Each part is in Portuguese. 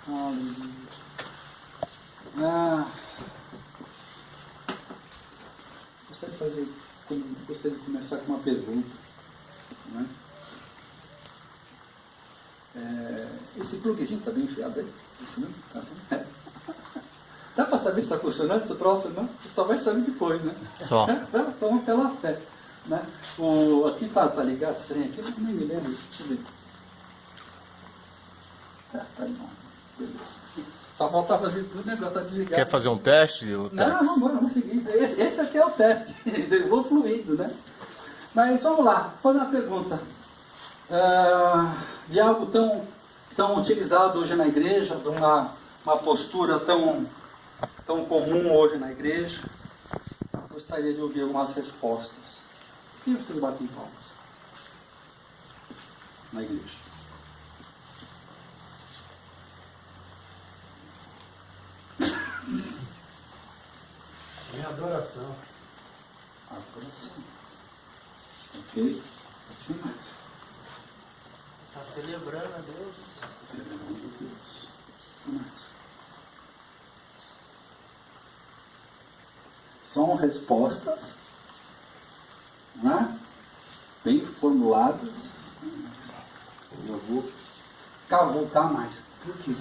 Aleluia. Gostaria de começar com uma pergunta. Né? Esse pluguezinho está bem enfiado aí? Dá para saber se está funcionando esse troço, não? Só vai saber depois, né? Só. Então, pela fé. Né? Aqui está ligado esse trem aqui, eu nem me lembro. Deixa eu ver. Tá aí, beleza. Só falta fazer tudo, o negócio está desligado. Quer fazer um teste? Não, vamos seguir. Esse aqui é o teste. Eu vou fluindo, né? Mas vamos lá, vou fazer uma pergunta. De algo tão utilizado hoje na igreja, de uma postura tão comum hoje na igreja. Gostaria de ouvir algumas respostas. Por que vocês batem palmas na igreja? É adoração. Adoração. Ok. Está celebrando a Deus. Celebrando a Deus. São respostas, né? Bem formuladas. Eu vou cavucar mais. Por quê?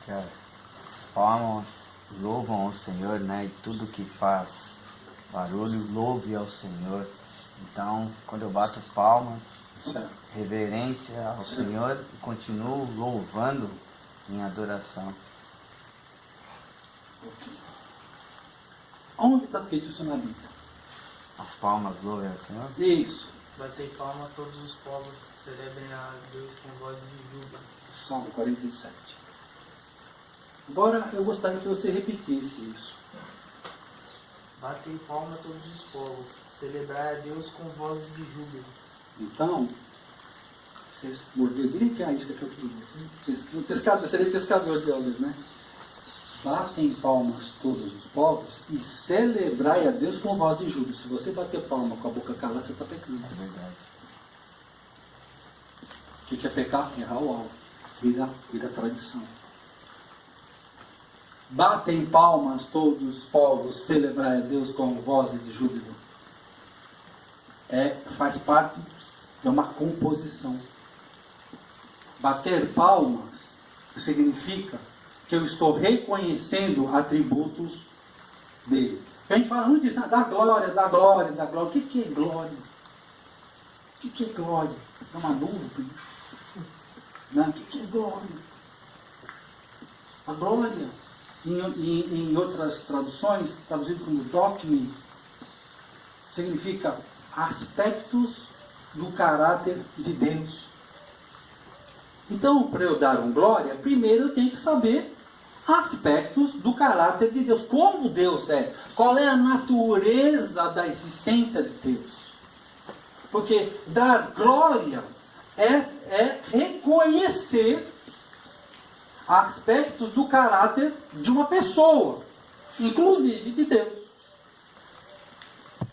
Cara, as palmas louvam ao Senhor, né? E tudo que faz barulho, louve ao Senhor. Então, quando eu bato palmas, reverência ao Senhor e continuo louvando em adoração. Onde está escrito isso na Bíblia? As palmas louvem ao Senhor? Isso. Bater palma, todos os povos celebrem a Deus com voz de júbilo. Salmo 47. Agora eu gostaria que você repetisse isso. Batem palma todos os povos, celebrar a Deus com vozes de júbilo. Então, vocês morderam direitinho a isca que eu queria. Pescador, seria pescador de olhos, né? Batem palmas todos os povos e celebrai a Deus com voz de júbilo. Se você bater palma com a boca calada, você está pecando. É verdade. O que é pecar? Errar o alvo. Vira tradição. Batem palmas todos os povos, celebrai a Deus com vozes de júbilo. Faz parte de uma composição. Bater palmas significa que eu estou reconhecendo atributos dele. A gente fala muito disso, né? Da glória, da glória, da glória. O que é glória? O que é glória? É uma nuvem? Não, o que é glória? A glória, em outras traduções, traduzido como docme, significa aspectos do caráter de Deus. Então, para eu dar glória, primeiro eu tenho que saber aspectos do caráter de Deus. Como Deus é? Qual é a natureza da existência de Deus? Porque dar glória é reconhecer aspectos do caráter de uma pessoa, inclusive de Deus.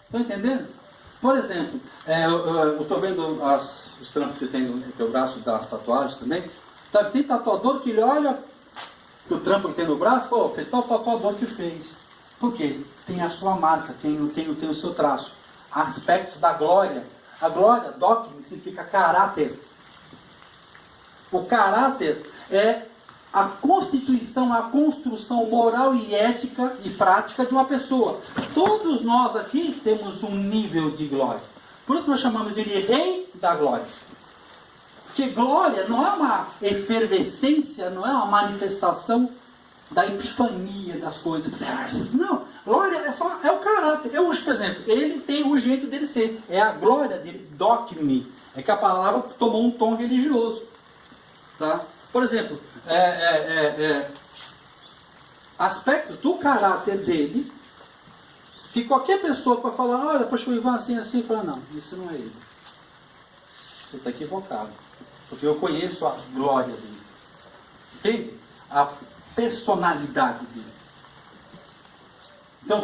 Estão entendendo? Por exemplo, eu estou vendo os trampos que você tem no teu braço das tatuagens também. Tem tatuador que ele olha o trampo que tem no braço, foi tal tatuador que fez. Por quê? Tem a sua marca, tem o seu traço. Aspectos da glória. A glória, docme, significa caráter. O caráter é a constituição, a construção moral e ética e prática de uma pessoa. Todos nós aqui temos um nível de glória. Por isso nós chamamos ele rei da glória. Porque glória não é uma efervescência, não é uma manifestação da epifania das coisas. Não, glória é o caráter. Eu hoje, por exemplo, ele tem o jeito dele ser. É a glória dele, docme. É que a palavra tomou um tom religioso. Tá? Por exemplo, aspectos do caráter dele, que qualquer pessoa para falar, olha, poxa, o Ivan assim, fala, não, isso não é ele. Você está equivocado. Porque eu conheço a glória dele. Entende? A personalidade dele. Então,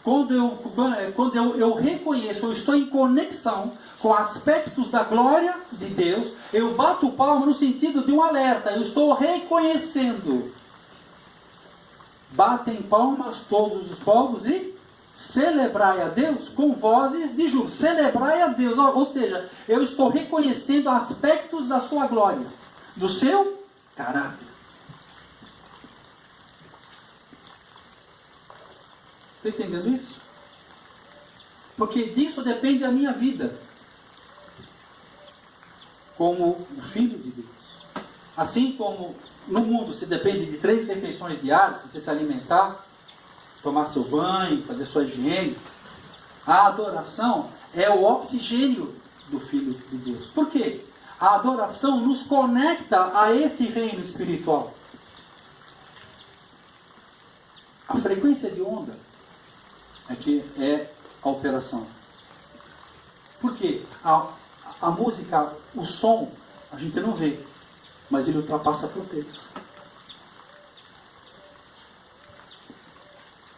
quando eu reconheço, eu estou em conexão com aspectos da glória de Deus, eu bato palma no sentido de um alerta, eu estou reconhecendo. Batem palmas todos os povos e celebrai a Deus com vozes de júbilo. Celebrai a Deus, ou seja, eu estou reconhecendo aspectos da sua glória, do seu caráter. Está entendendo isso? Porque disso depende a minha vida, como o Filho de Deus. Assim como no mundo se depende de 3 refeições diárias, você se alimentar, tomar seu banho, fazer sua higiene, a adoração é o oxigênio do Filho de Deus. Por quê? A adoração nos conecta a esse reino espiritual. A frequência de onda é que é a operação. Por quê? A música, o som, a gente não vê, mas ele ultrapassa fronteiras.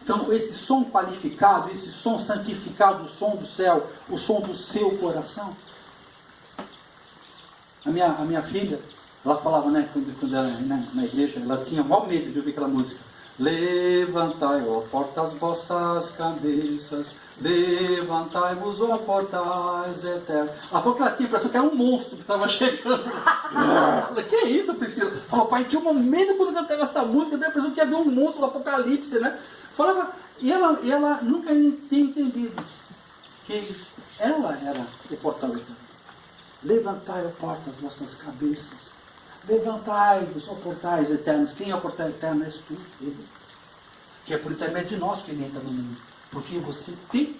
Então, esse som qualificado, esse som santificado, o som do céu, o som do seu coração. A minha filha, ela falava, né, quando ela na igreja, ela tinha maior medo de ouvir aquela música. Levantai, ó portas, vossas cabeças, levantai-vos, ó portais eternos. Ela falou que ela tinha a impressão que era um monstro que estava chegando. Eu falei, que isso, Priscila? Falou, pai, tinha um medo quando eu cantava essa música, eu tinha a impressão que ia ver um monstro do Apocalipse, né? Falava, e ela nunca tinha entendido que ela era o portal eterno. Levantai, ó portas, vossas cabeças. Levantai-vos, ó portais eternos. Quem é o portal eterno? És tu, ele. Que é por intermédio de nós que ele entra no mundo. Porque você tem.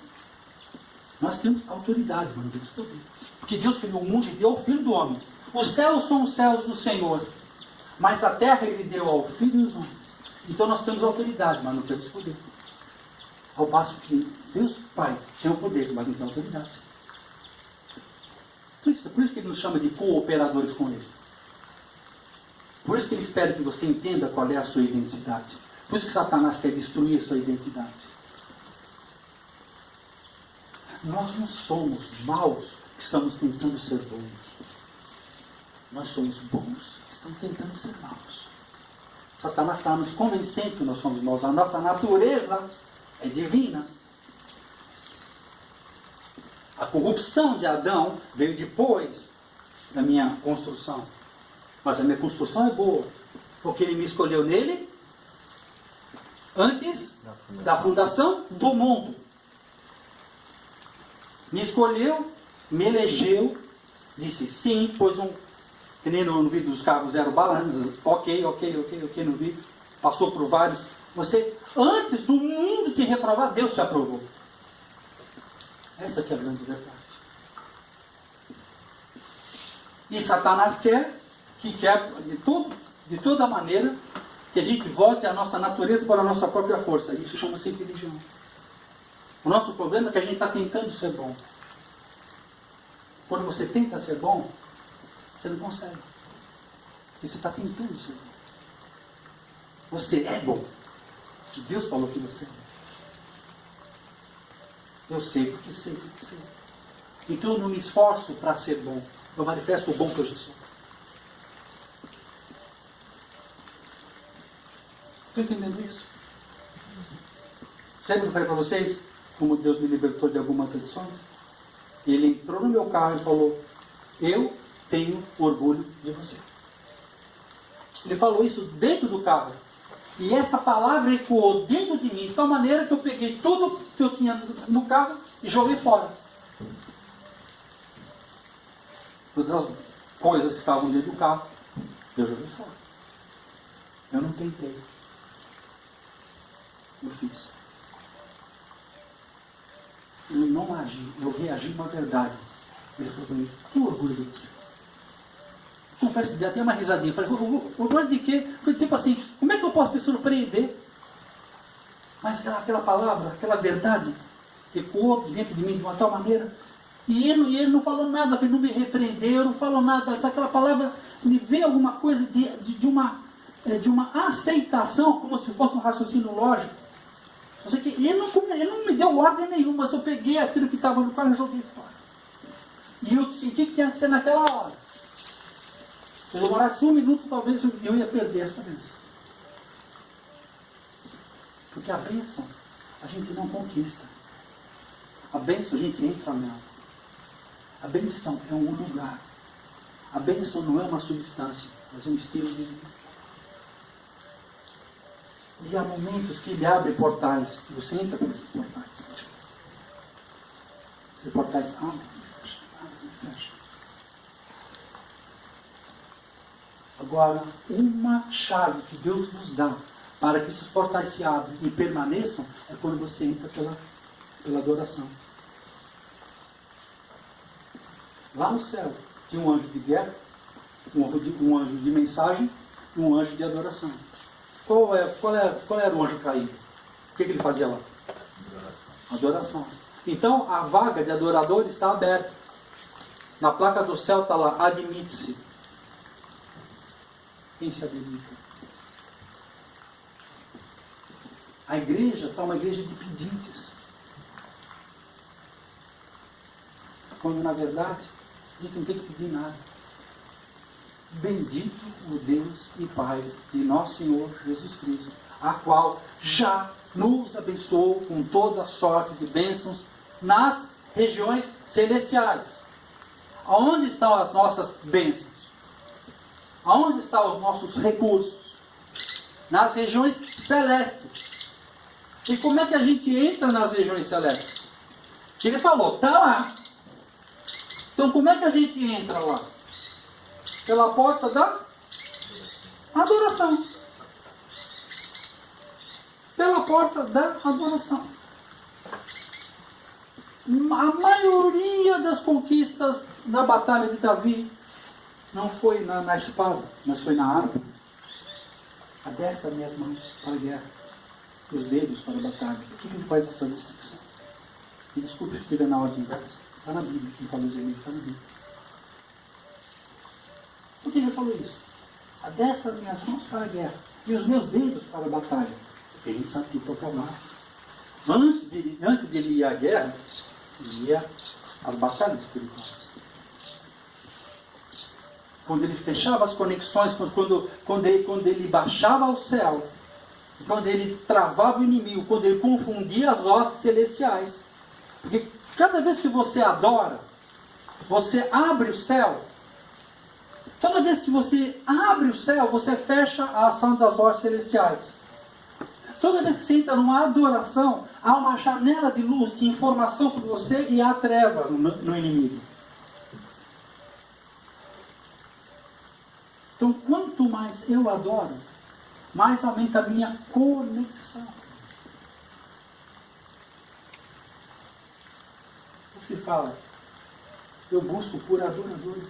Nós temos autoridade, mas não temos poder. Porque Deus criou o mundo e deu ao Filho do homem. Os céus são os céus do Senhor. Mas a terra ele deu ao Filho e aos homens. Então nós temos autoridade, mas não temos poder. Ao passo que Deus Pai tem o poder, mas não tem autoridade. Por isso que ele nos chama de cooperadores com ele. Por isso que ele espera que você entenda qual é a sua identidade. Por isso que Satanás quer destruir a sua identidade. Nós não somos maus que estamos tentando ser bons. Nós somos bons que estamos tentando ser maus. Satanás está nos convencendo que nós somos maus. A nossa natureza é divina. A corrupção de Adão veio depois da minha construção. Mas a minha construção é boa. Porque ele me escolheu nele antes da fundação do mundo. Me escolheu, me elegeu, disse sim, pôs que nem no vídeo dos carros zero balanças, ok no vídeo, passou por vários. Você, antes do mundo te reprovar, Deus te aprovou. Essa que é a grande verdade. E Satanás quer de toda maneira que a gente volte a nossa natureza para a nossa própria força. Isso chama-se religião. O nosso problema é que a gente está tentando ser bom. Quando você tenta ser bom, você não consegue. Porque você está tentando ser bom. Você é bom. Que Deus falou que você é. Eu sei porque sei porque sei. Então eu não me esforço para ser bom. Eu manifesto o bom que eu já sou. Estão entendendo isso? Sempre que eu falei para vocês como Deus me libertou de algumas edições? Ele entrou no meu carro e falou: eu tenho orgulho de você. Ele falou isso dentro do carro. E essa palavra ecoou dentro de mim de tal maneira que eu peguei tudo que eu tinha no carro e joguei fora. Todas as coisas que estavam dentro do carro, eu joguei fora. Eu não tentei. Eu fiz. Eu não agi, eu reagi com a verdade. Ele falou para mim: que orgulho de você. Confesso que dei até uma risadinha. Falei: orgulho de quê? Foi tipo assim: como é que eu posso te surpreender? Mas aquela palavra, aquela verdade, ecoou dentro de mim de uma tal maneira. E ele não falou nada, ele não me repreendeu, não falou nada. Aquela palavra me veio alguma coisa de uma aceitação, como se fosse um raciocínio lógico. Ele não me deu ordem nenhuma, mas eu peguei aquilo que estava no carro e joguei fora. E eu senti que tinha que ser naquela hora. Se eu demorasse 1 minuto, talvez eu ia perder essa bênção. Porque a bênção a gente não conquista. A bênção a gente entra nela. A bênção é um lugar. A bênção não é uma substância, mas é um estilo de vida. E há momentos que ele abre portais. E você entra por esses portais. Esses portais abrem e fecham. Agora, uma chave que Deus nos dá para que esses portais se abram e permaneçam é quando você entra pela adoração. Lá no céu tinha um anjo de guerra, um anjo de mensagem e um anjo de adoração. Qual era o anjo caído? O que ele fazia lá? Adoração. Então a vaga de adorador está aberta. Na placa do céu está lá, admite-se. Quem se habilita? A igreja está uma igreja de pedintes. Quando na verdade a gente não tem que pedir nada. Bendito o Deus e Pai de nosso Senhor Jesus Cristo, a qual já nos abençoou com toda sorte de bênçãos nas regiões celestiais. Aonde estão as nossas bênçãos? Aonde estão os nossos recursos? Nas regiões celestes. E como é que a gente entra nas regiões celestes? Ele falou, está lá. Então como é que a gente entra lá? Pela porta da adoração. Pela porta da adoração. A maioria das conquistas da batalha de Davi não foi na espada, mas foi na arma. Adestra minhas mãos para a guerra, os dedos para a batalha. Por que ele faz essa distinção? E desculpe se estiver na ordem inversa. Está na Bíblia, quem falou isso está na Bíblia. Por que ele falou isso? Adestra minhas mãos para a guerra e os meus dedos para a batalha. Porque a gente sabe que proclamar. Antes dele ir à guerra, ele ia às batalhas espirituais. Quando ele fechava as conexões, quando ele baixava ao céu, quando ele travava o inimigo, quando ele confundia as hostes celestiais. Porque cada vez que você adora, você abre o céu. Toda vez que você abre o céu, você fecha a ação das hostes celestiais. Toda vez que você entra numa adoração, há uma janela de luz, de informação sobre você e há trevas no inimigo. Então, quanto mais eu adoro, mais aumenta a minha conexão. Por isso que fala, eu busco por adoradores.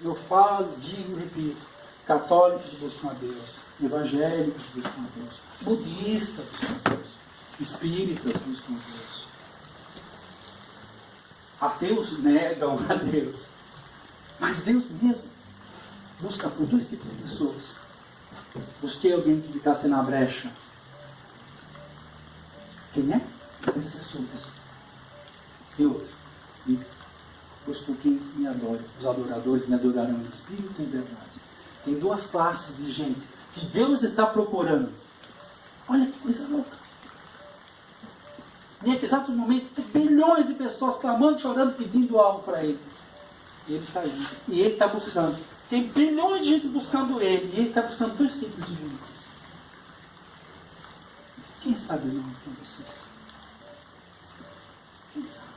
Eu falo, digo, repito, católicos buscam a Deus, evangélicos buscam a Deus, budistas buscam a Deus, espíritas buscam a Deus, ateus negam a Deus, mas Deus mesmo busca por 2 tipos de pessoas. Busquei alguém que ficasse na brecha. Quem é? Intercessores. Eu busco quem me adora. Os adoradores me adorarão em espírito e em verdade. Tem 2 classes de gente que Deus está procurando. Olha que coisa louca. Nesse exato momento, tem bilhões de pessoas clamando, chorando, pedindo algo para Ele. E Ele está indo. E Ele está buscando. Tem bilhões de gente buscando Ele. E Ele está buscando 2 tipos de gente. Quem sabe o nome de vocês? Quem sabe?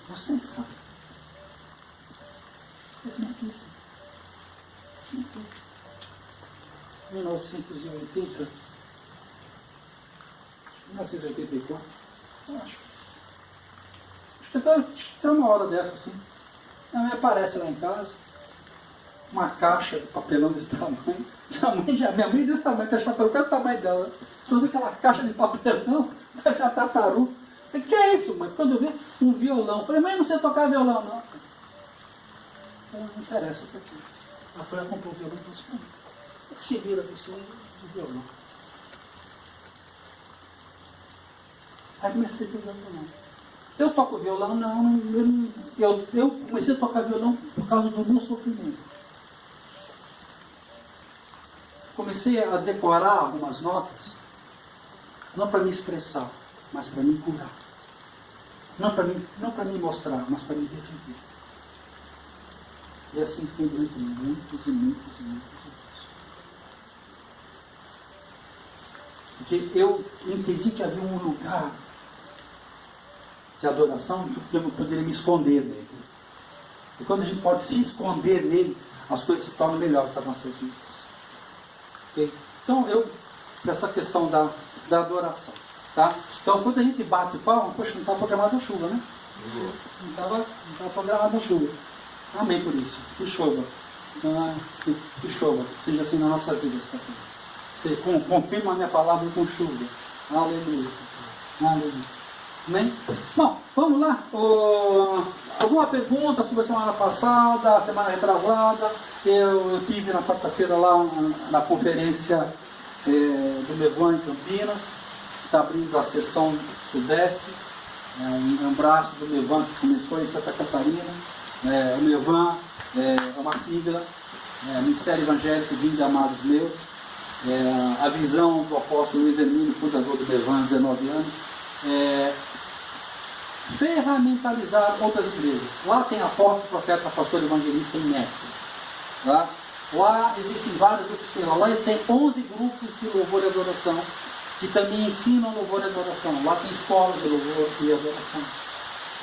Você sabe. Mas não é isso. 1980, 1984, eu acho. Acho que tem uma hora dessa assim. Minha mãe aparece lá em casa, uma caixa de papelão desse tamanho. Minha mãe desse tamanho, caixa de papelão, qual é o tamanho dela? Se usa aquela caixa de papelão, parece uma tartaruga. Eu falei, que é isso, mãe? Quando eu vi um violão, eu falei, mãe, não sei tocar violão, não. Não interessa para quê. Ela foi lá, comprou o violão e falou assim, se vira você o violão. Aí comecei a pegar o violão. Eu toco violão? Não, eu comecei a tocar violão por causa do meu sofrimento. Comecei a decorar algumas notas, não para me expressar, mas para me curar. Não para me mostrar, mas para me defender. E assim foi durante muitos e muitos e muitos anos. Porque eu entendi que havia um lugar de adoração que eu poderia me esconder nele. E quando a gente pode se esconder nele, as coisas se tornam melhores para nossas vidas. Okay? Então, essa questão da adoração. Tá? Então, quando a gente bate palma, poxa, não está programada a chuva, né? Não estava programada a chuva. Amém por isso. Que chova. Que chova. Seja assim nas nossas vidas. Confirma a minha palavra com chuva. Aleluia. Aleluia. Amém? Bom, vamos lá. Alguma pergunta sobre a semana passada, a semana retrasada? Eu tive na quarta-feira lá na conferência do Mevan em Campinas. Está abrindo a sessão Sudeste. É um braço do Mevan que começou em Santa Catarina. O Mevan é uma sigla, Ministério Evangélico Vinde Amados Meus. A visão do apóstolo Luiz Hermínio, fundador do Mevan, 19 anos. Ferramentalizar outras igrejas. Lá tem apóstolo, profeta, pastor, evangelista e mestre. Tá? Lá existem várias oficinas. Lá eles têm 11 grupos de louvor e adoração que também ensinam louvor e adoração. Lá tem escolas de louvor e adoração.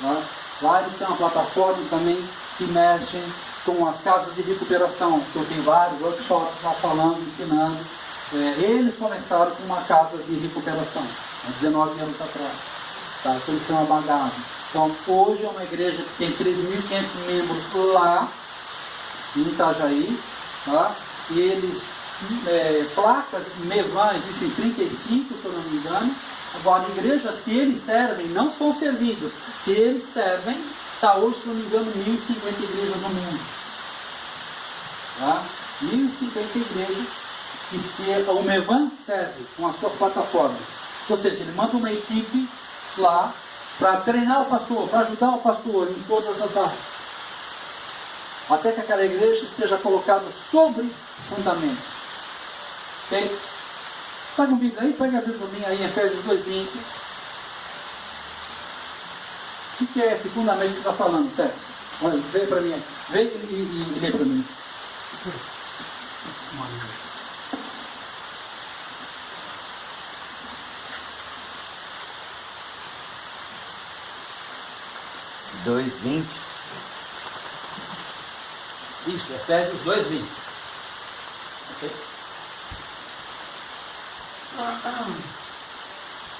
Tá? Lá eles têm uma plataforma também que mexe com as casas de recuperação. Eu tenho vários workshops lá falando, ensinando. Eles começaram com uma casa de recuperação, há 19 anos atrás. Tá? Então eles têm uma bagagem. Então hoje é uma igreja que tem 3.500 membros lá em Itajaí. Tá? E eles, placas Mevan, existem 35, se eu não me engano. Agora, igrejas que eles servem não são servidos, que eles servem, está hoje, se não me engano, 1.050 igrejas no mundo. Tá? 1.050 igrejas que o Mevan serve com as suas plataformas. Ou seja, ele manda uma equipe lá para treinar o pastor, para ajudar o pastor em todas as áreas. Até que aquela igreja esteja colocada sobre fundamento. Ok? Pega um Bíblia aí, pega a Bíblia aí em Efésios 2:20. O que é esse fundamento que está falando, Tess? Olha, vem para mim. Vem e lê para mim. Isso, Efésios 2:20. Ok?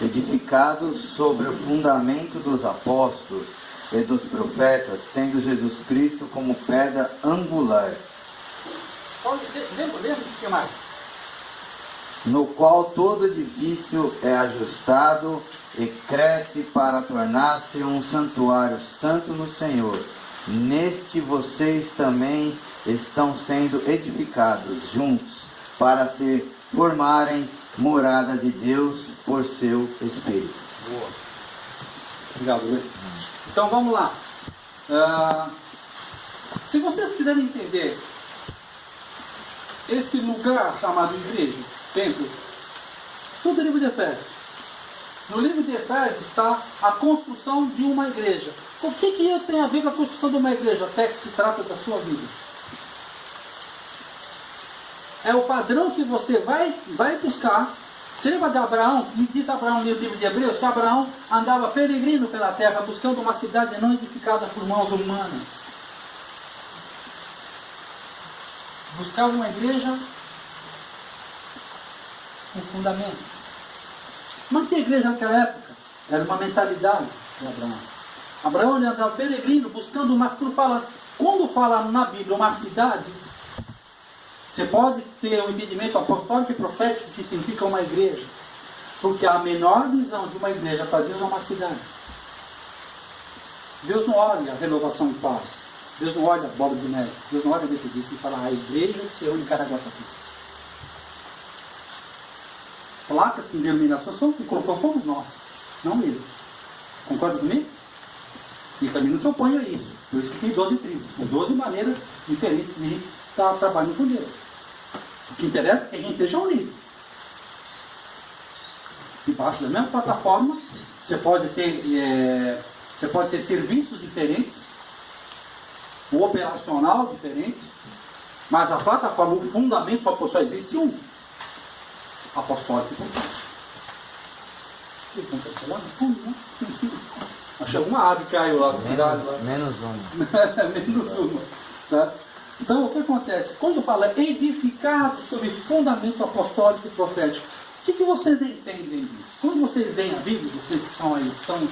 Edificados sobre o fundamento dos apóstolos e dos profetas, tendo Jesus Cristo como pedra angular, Lembra o que mais? no qual todo edifício é ajustado e cresce para tornar-se um santuário santo no Senhor. Neste vocês também estão sendo edificados juntos para se formarem morada de Deus por seu Espírito. Boa. Obrigado, Luiz. Então vamos lá. Se vocês quiserem entender esse lugar chamado igreja, templo, estuda o livro de Efésios. No livro de Efésios está a construção de uma igreja. O que tem a ver com a construção de uma igreja, até que se trata da sua vida? É o padrão que você vai buscar. Você lembra de Abraão? E diz Abraão no livro de Hebreus que Abraão andava peregrino pela terra, buscando uma cidade não edificada por mãos humanas. Buscava uma igreja com fundamento. Mas que igreja naquela época? Era uma mentalidade de Abraão. Abraão ele andava peregrino, buscando, mas quando fala na Bíblia uma cidade, você pode ter um entendimento apostólico e profético que significa uma igreja. Porque a menor visão de uma igreja para Deus é uma cidade. Deus não olha a renovação e paz. Deus não olha a bola de neve. Deus não olha a metodista e fala a igreja que se reúne em Caraguatatuba. Placas com denominação são que colocou fomos nós, não ele. Concorda comigo? E também não se opõe a isso. Por isso que tem 12 tribos. São 12 maneiras diferentes de estar trabalhando com Deus. O que interessa é que a gente esteja unido. Debaixo da mesma plataforma, você pode ter serviços diferentes, o operacional diferente, mas a plataforma, o fundamento só existe um. Apostólico e profético. Achei uma ave que caiu lá. Menos uma. Menos uma. Tá? Então, o que acontece? Quando fala edificado sobre fundamento apostólico e profético, o que vocês entendem disso? Quando vocês leem a Bíblia, vocês que são aí, estão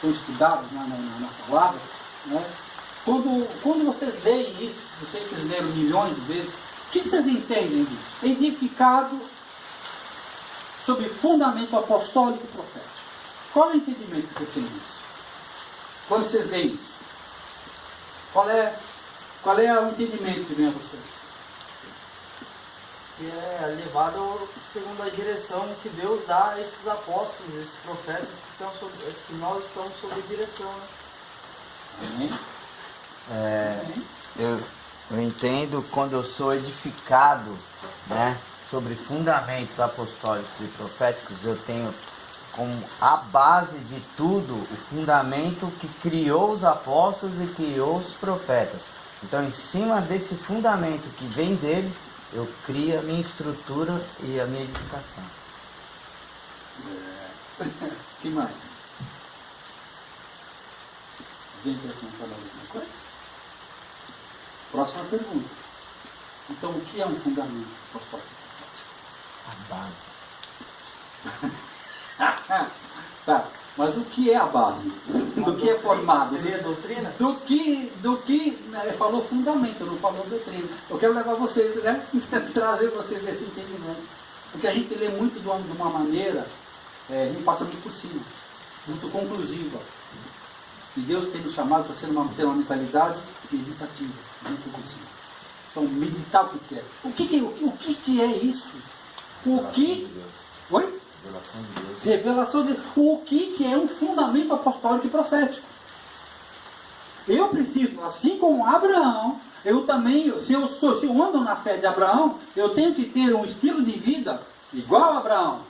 estudados na palavra, né? Quando vocês leem isso, vocês leram milhões de vezes, o que vocês entendem disso? Edificados sobre fundamento apostólico e profético. Qual é o entendimento que vocês têm disso? Quando vocês leem isso? Qual é o entendimento que vem a vocês? Que é levado segundo a direção que Deus dá a esses apóstolos, esses profetas que nós estamos sob direção. Né? Amém? Eu entendo quando eu sou edificado, né, sobre fundamentos apostólicos e proféticos, eu tenho como a base de tudo o fundamento que criou os apóstolos e criou os profetas. Então, em cima desse fundamento que vem deles, eu crio a minha estrutura e a minha edificação. O que mais? Alguém quer comentar alguma coisa? Próxima pergunta. Então, o que é um fundamento apostólico? A base. Tá, mas o que é a base? Do que é formado? Seria a doutrina? Do que ele falou fundamento, não falou doutrina. Eu quero levar vocês, né? Trazer vocês esse entendimento. Porque a gente lê muito de uma maneira, a gente passa muito por cima, muito conclusiva. E Deus tem nos chamado para ter uma mentalidade meditativa, muito conclusiva. Então, meditar o que é. O que é isso? O que... Oi? Revelação de Deus. Revelação de Deus. O que é um fundamento apostólico e profético? Eu preciso, assim como Abraão, eu também, se eu ando na fé de Abraão, eu tenho que ter um estilo de vida igual a Abraão.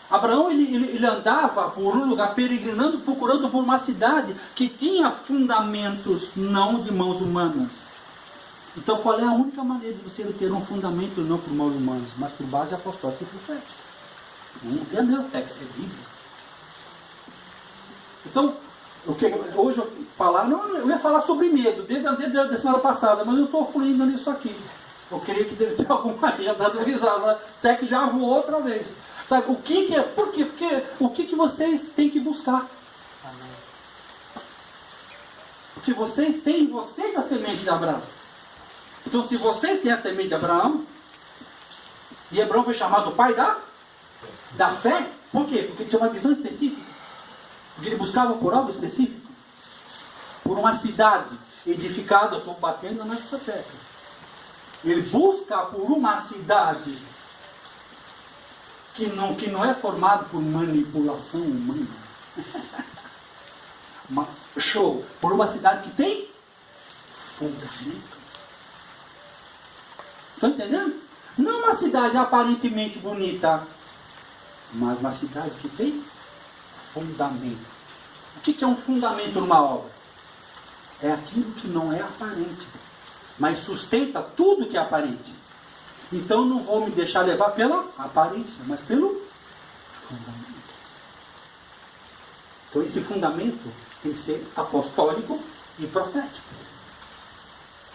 Abraão, ele andava por um lugar, peregrinando, procurando por uma cidade que tinha fundamentos não de mãos humanas. Então, qual é a única maneira de você ter um fundamento não por mãos humanas, mas por base apostólica e profética? Não tem meu texto, é Bíblia. Então, hoje eu ia falar sobre medo, desde a semana passada, mas eu estou fluindo nisso aqui. Eu queria que deve ter alguma já dado risada, até que já voou outra vez. Sabe, o que é? Por quê? Porque o que vocês têm que buscar? Amém. Porque vocês têm a semente de Abraão. Então, se vocês têm a semente de Abraão, e Abraão foi chamado pai da fé, por quê? Porque ele tinha uma visão específica. Porque ele buscava por algo específico. Por uma cidade edificada, estou batendo nessa tecla. Ele busca por uma cidade que não é formada por manipulação humana. Show! Por uma cidade que tem fundamento. Estão entendendo? Não uma cidade aparentemente bonita, mas uma cidade que tem fundamento. O que é um fundamento numa obra? É aquilo que não é aparente, mas sustenta tudo que é aparente. Então não vou me deixar levar pela aparência, mas pelo fundamento. Então esse fundamento tem que ser apostólico e profético.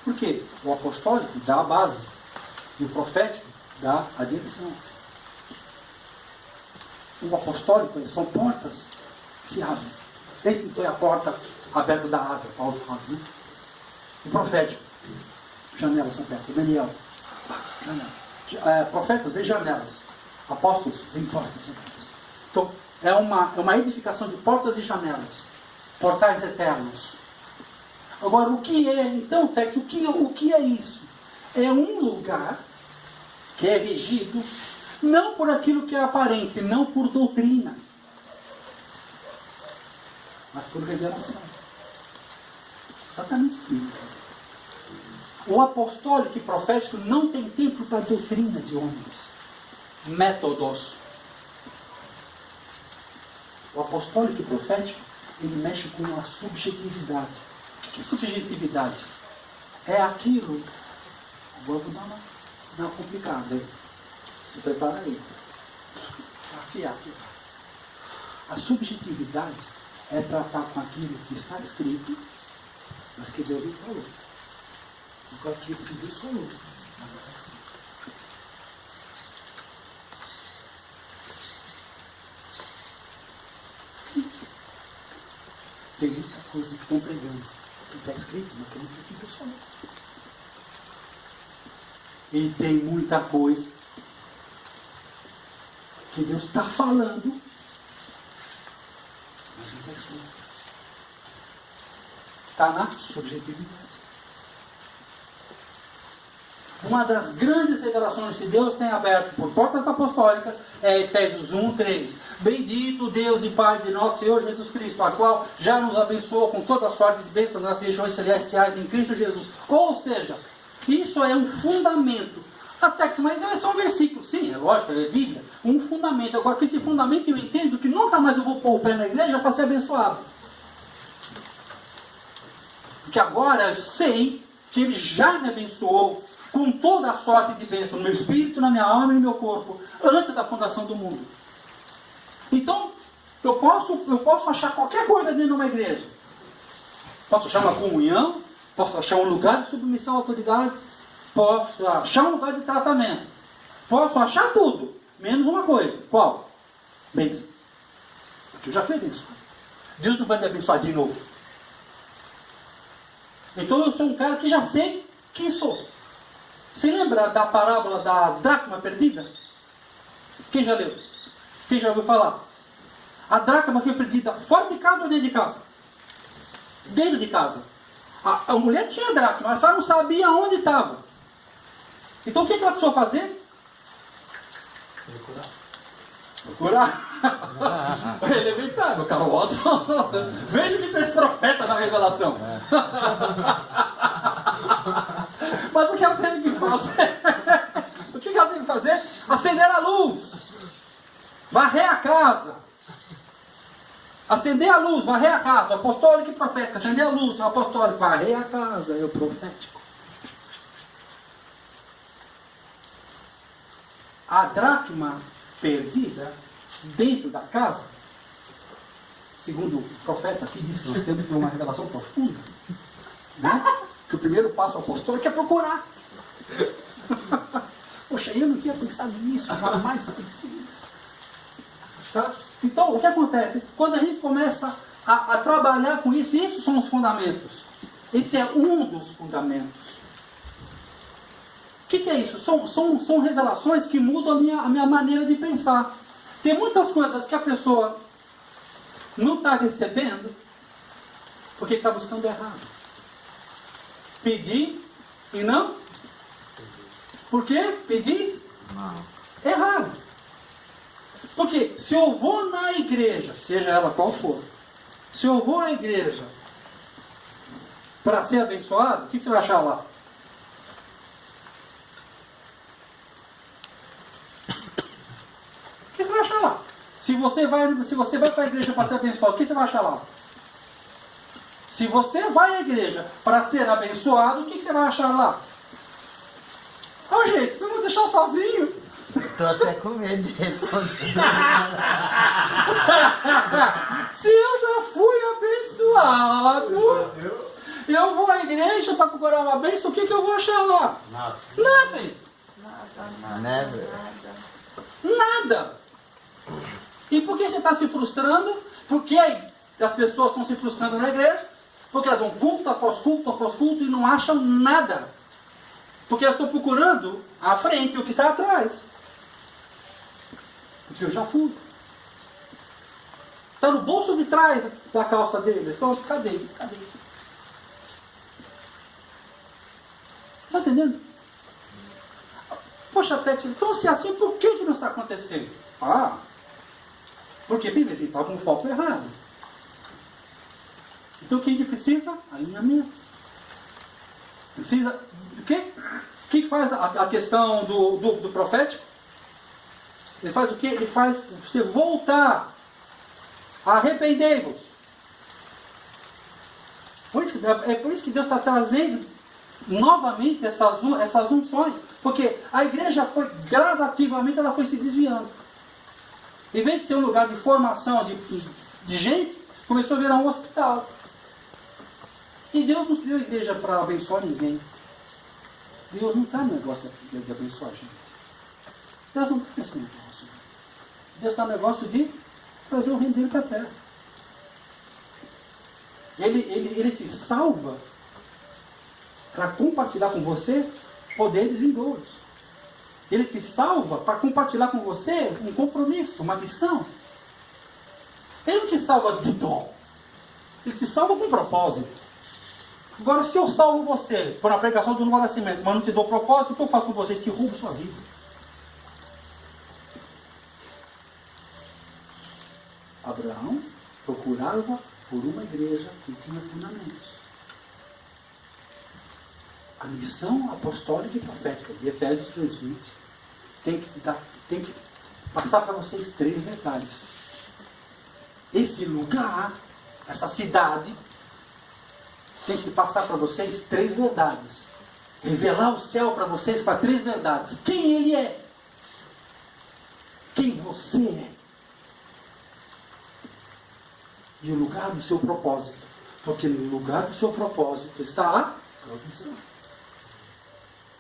Por quê? O apostólico dá a base e o profético dá a direção. O apostólico são portas que se abrem. Desde que foi a porta aberta da asa, Paulo fala, né? O profético, janelas são abertas. Daniel, profetas vem janelas, apóstolos vem portas abertas. Então é uma edificação de portas e janelas, portais eternos. Agora, o que é então, texto? O que é isso? É um lugar que é regido não por aquilo que é aparente, não por doutrina, mas por revelação. Exatamente isso. O apostólico e profético não tem tempo para doutrina de homens. Métodos. O apostólico e profético, ele mexe com a subjetividade. O que é subjetividade? É aquilo. Agora vou dar uma complicada. Hein? Se prepara aí. Afiar. A subjetividade é tratar com aquilo que está escrito, mas que Deus não falou. E com aquilo que Deus falou, mas não está escrito. Tem muita coisa que estão pregando, que está escrito, mas que não foi o que Deus falou. E tem muita coisa que Deus está falando, mas não está escrito. Está na subjetividade. Uma das grandes revelações que Deus tem aberto por portas apostólicas é Efésios 1:3. Bendito Deus e Pai de nosso Senhor Jesus Cristo, a qual já nos abençoou com toda a sorte de bênçãos nas regiões celestiais em Cristo Jesus. Ou seja, isso é um fundamento. Até que, mas é só um versículo. Sim, é lógico, é Bíblia. Um fundamento. Agora, com esse fundamento eu entendo que nunca mais eu vou pôr o pé na igreja para ser abençoado. Porque agora eu sei que Ele já me abençoou com toda a sorte de bênção no meu espírito, na minha alma e no meu corpo, antes da fundação do mundo. Então, eu posso achar qualquer coisa dentro de uma igreja. Posso achar uma comunhão, posso achar um lugar de submissão à autoridade, posso achar um lugar de tratamento, posso achar tudo, menos uma coisa. Qual? Bênção. Porque eu já fui abençoado. Deus não vai me abençoar de novo. Então eu sou um cara que já sei quem sou. Você lembra da parábola da dracma perdida? Quem já leu? Quem já ouviu falar? A dracma foi perdida fora de casa ou dentro de casa? Dentro de casa. A mulher tinha a dracma, mas ela não sabia onde estava. Então o que ela precisou fazer? Procurar. Elementar, meu caro Watson. Veja que fez profeta na revelação. Mas o que ela teve que fazer? O que ela teve que fazer? Acender a luz. Varrer a casa. Acender a luz, varrer a casa. O apostólico e profético. Acender a luz, o apostólico. Varrer a casa, é o profético. A dracma perdida dentro da casa, segundo o profeta aqui diz que nós temos uma revelação profunda, né? Que o primeiro passo apostólico é procurar. Poxa, eu não tinha pensado nisso, jamais pensei nisso. Tá? Então, o que acontece? Quando a gente começa a trabalhar com isso, esses são os fundamentos. Esse é um dos fundamentos. O que é isso? São revelações que mudam a minha maneira de pensar. Tem muitas coisas que a pessoa não está recebendo porque está buscando errado. Pedir e não? Por quê? Pedir errado. Porque se eu vou na igreja, seja ela qual for, se eu vou à igreja para ser abençoado, o que você vai achar lá? O que você vai achar lá? Se você vai para a igreja para ser abençoado, o que você vai achar lá? Se você vai à igreja para ser abençoado, o que você vai achar lá? Ô gente, você vai deixar sozinho? Estou até com medo de responder. Se eu já fui abençoado, eu vou à igreja para procurar uma bênção, o que eu vou achar lá? Nada. Nada. Nada. E por que você está se frustrando? Porque aí as pessoas estão se frustrando na igreja, porque elas vão culto após culto e não acham nada. Porque elas estão procurando à frente o que está atrás. Porque eu já fui. Está no bolso de trás da calça deles. Então, cadê? Está entendendo? Poxa, Tex, então se é assim, por que não está acontecendo? Porque primeiro ele estava com o foco errado. Então o que a gente precisa? Alinhamento. Precisa do quê? O que faz a questão do profético? Ele faz o quê? Ele faz você voltar. Arrependei-vos. É por isso que Deus está trazendo novamente essas unções. Porque a igreja foi gradativamente, ela foi se desviando. Em vez de ser um lugar de formação de gente, começou a virar um hospital. E Deus não criou a igreja para abençoar ninguém. Deus não está no negócio de abençoar a gente. Deus não está nesse negócio. Deus está no negócio de trazer o reino dele para a terra. Ele te salva para compartilhar com você poderes vindouros. Ele te salva para compartilhar com você um compromisso, uma missão. Ele não te salva de dom. Ele te salva com propósito. Agora, se eu salvo você por uma pregação do novo nascimento, mas não te dou propósito, o que eu faço com você? Eu te roubo sua vida. Abraão procurava por uma igreja que tinha fundamentos. A missão apostólica e profética de Efésios 2:20 tem que passar para vocês 3 detalhes. Este lugar, essa cidade, tem que passar para vocês 3 verdades. Revelar o céu para vocês para 3 verdades. Quem ele é? Quem você é? E o lugar do seu propósito. Porque no lugar do seu propósito está a provisão.